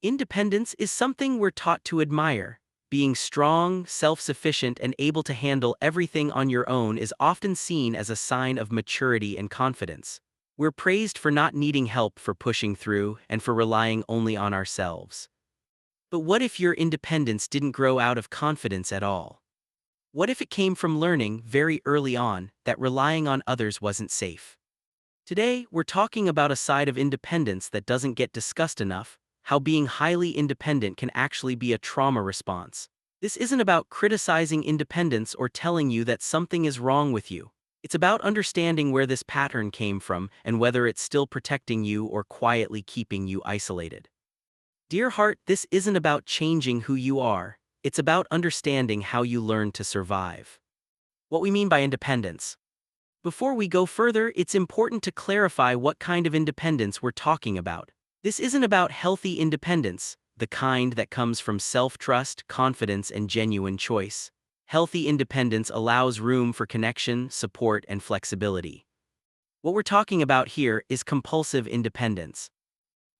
Independence is something we're taught to admire. Being strong, self-sufficient, and able to handle everything on your own is often seen as a sign of maturity and confidence. We're praised for not needing help, for pushing through, and for relying only on ourselves. But what if your independence didn't grow out of confidence at all? What if it came from learning very early on that relying on others wasn't safe? Today, we're talking about a side of independence that doesn't get discussed enough: how being highly independent can actually be a trauma response. This isn't about criticizing independence or telling you that something is wrong with you. It's about understanding where this pattern came from and whether it's still protecting you or quietly keeping you isolated. Dear heart, this isn't about changing who you are, it's about understanding how you learn to survive. What we mean by independence. Before we go further, it's important to clarify what kind of independence we're talking about. This isn't about healthy independence, the kind that comes from self-trust, confidence, and genuine choice. Healthy independence allows room for connection, support, and flexibility. What we're talking about here is compulsive independence.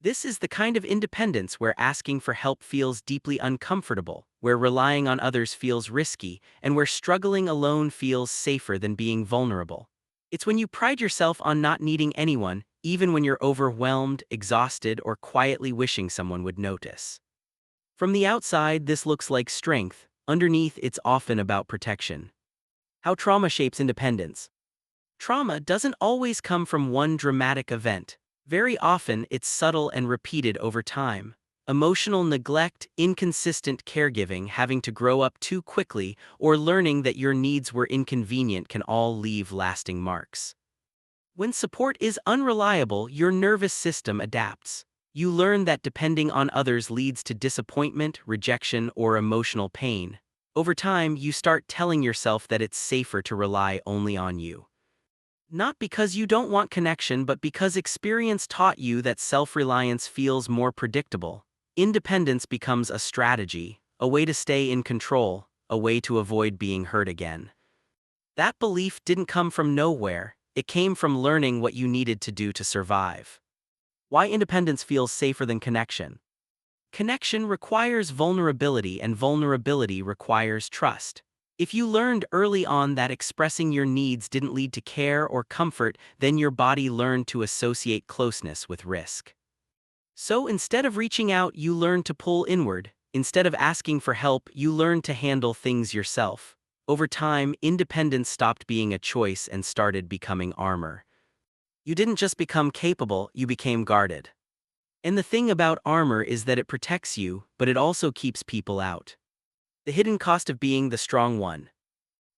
This is the kind of independence where asking for help feels deeply uncomfortable, where relying on others feels risky, and where struggling alone feels safer than being vulnerable. It's when you pride yourself on not needing anyone, even when you're overwhelmed, exhausted, or quietly wishing someone would notice. From the outside, this looks like strength. Underneath, it's often about protection. How trauma shapes independence. Trauma doesn't always come from one dramatic event. Very often, it's subtle and repeated over time. Emotional neglect, inconsistent caregiving, having to grow up too quickly, or learning that your needs were inconvenient can all leave lasting marks. When support is unreliable, your nervous system adapts. You learn that depending on others leads to disappointment, rejection, or emotional pain. Over time, you start telling yourself that it's safer to rely only on you. Not because you don't want connection, but because experience taught you that self-reliance feels more predictable. Independence becomes a strategy, a way to stay in control, a way to avoid being hurt again. That belief didn't come from nowhere, it came from learning what you needed to do to survive. Why independence feels safer than connection. Connection requires vulnerability, and vulnerability requires trust. If you learned early on that expressing your needs didn't lead to care or comfort, then your body learned to associate closeness with risk. So instead of reaching out, you learned to pull inward. Instead of asking for help, you learned to handle things yourself. Over time, independence stopped being a choice and started becoming armor. You didn't just become capable, you became guarded. And the thing about armor is that it protects you, but it also keeps people out. The hidden cost of being the strong one.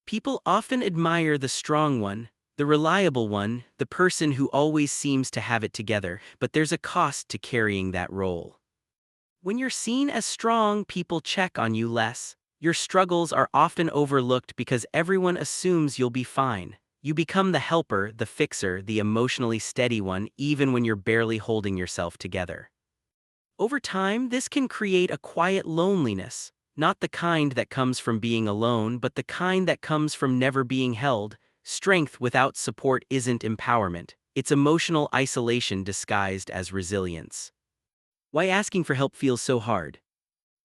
People often admire the strong one, the reliable one, the person who always seems to have it together, but there's a cost to carrying that role. When you're seen as strong, people check on you less. Your struggles are often overlooked because everyone assumes you'll be fine. You become the helper, the fixer, the emotionally steady one, even when you're barely holding yourself together. Over time, this can create a quiet loneliness, not the kind that comes from being alone, but the kind that comes from never being held. Strength without support isn't empowerment, it's emotional isolation disguised as resilience. Why asking for help feels so hard.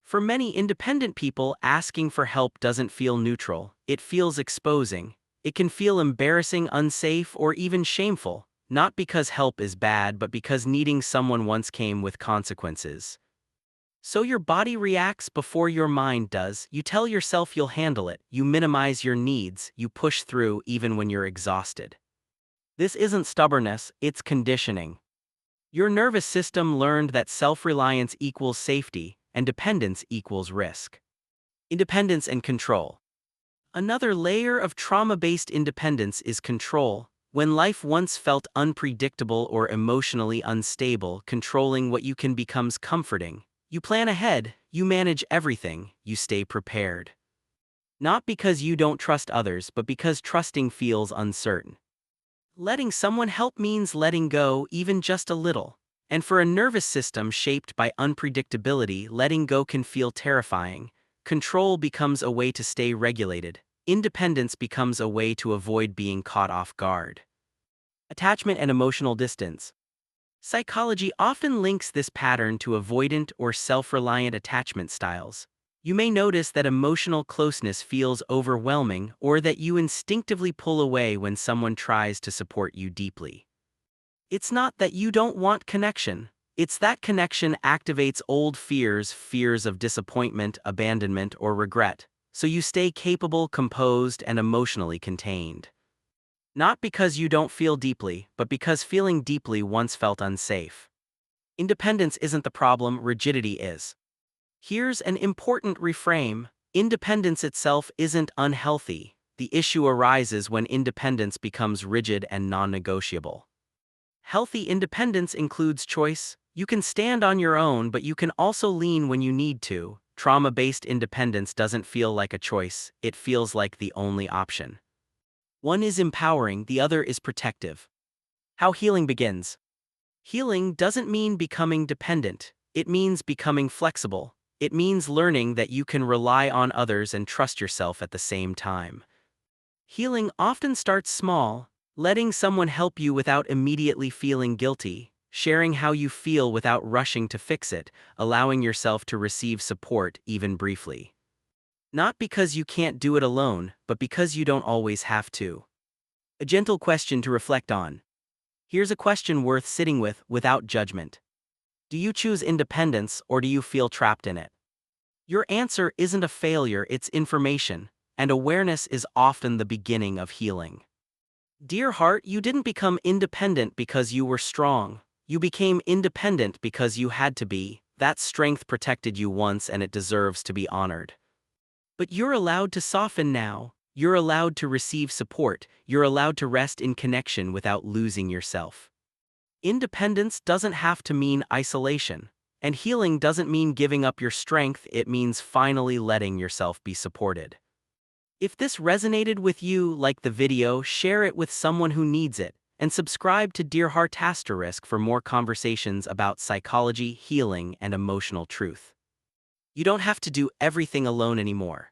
For many independent people, asking for help doesn't feel neutral, it feels exposing. It can feel embarrassing, unsafe, or even shameful, not because help is bad, but because needing someone once came with consequences. So your body reacts before your mind does. You tell yourself you'll handle it, you minimize your needs, you push through even when you're exhausted. This isn't stubbornness, it's conditioning. Your nervous system learned that self-reliance equals safety, and dependence equals risk. Independence and control. Another layer of trauma-based independence is control. When life once felt unpredictable or emotionally unstable, controlling what you can becomes comforting. You plan ahead, you manage everything, you stay prepared. Not because you don't trust others, but because trusting feels uncertain. Letting someone help means letting go, even just a little. And for a nervous system shaped by unpredictability, letting go can feel terrifying. Control becomes a way to stay regulated. Independence becomes a way to avoid being caught off guard. Attachment and emotional distance. Psychology often links this pattern to avoidant or self-reliant attachment styles. You may notice that emotional closeness feels overwhelming or that you instinctively pull away when someone tries to support you deeply. It's not that you don't want connection. It's that connection activates old fears, fears of disappointment, abandonment, or regret, so you stay capable, composed, and emotionally contained. Not because you don't feel deeply, but because feeling deeply once felt unsafe. Independence isn't the problem, rigidity is. Here's an important reframe: independence itself isn't unhealthy. The issue arises when independence becomes rigid and non-negotiable. Healthy independence includes choice. You can stand on your own, but you can also lean when you need to. Trauma-based independence doesn't feel like a choice, it feels like the only option. One is empowering, the other is protective. How healing begins. Healing doesn't mean becoming dependent, it means becoming flexible. It means learning that you can rely on others and trust yourself at the same time. Healing often starts small, letting someone help you without immediately feeling guilty, sharing how you feel without rushing to fix it, allowing yourself to receive support even briefly. Not because you can't do it alone, but because you don't always have to. A gentle question to reflect on. Here's a question worth sitting with without judgment. Do you choose independence or do you feel trapped in it? Your answer isn't a failure, it's information, and awareness is often the beginning of healing. Dear heart, you didn't become independent because you were strong. You became independent because you had to be. That strength protected you once and it deserves to be honored. But you're allowed to soften now. You're allowed to receive support. You're allowed to rest in connection without losing yourself. Independence doesn't have to mean isolation. And healing doesn't mean giving up your strength, it means finally letting yourself be supported. If this resonated with you, like the video, share it with someone who needs it, and subscribe to Dear Heart Asterisk for more conversations about psychology, healing, and emotional truth. You don't have to do everything alone anymore.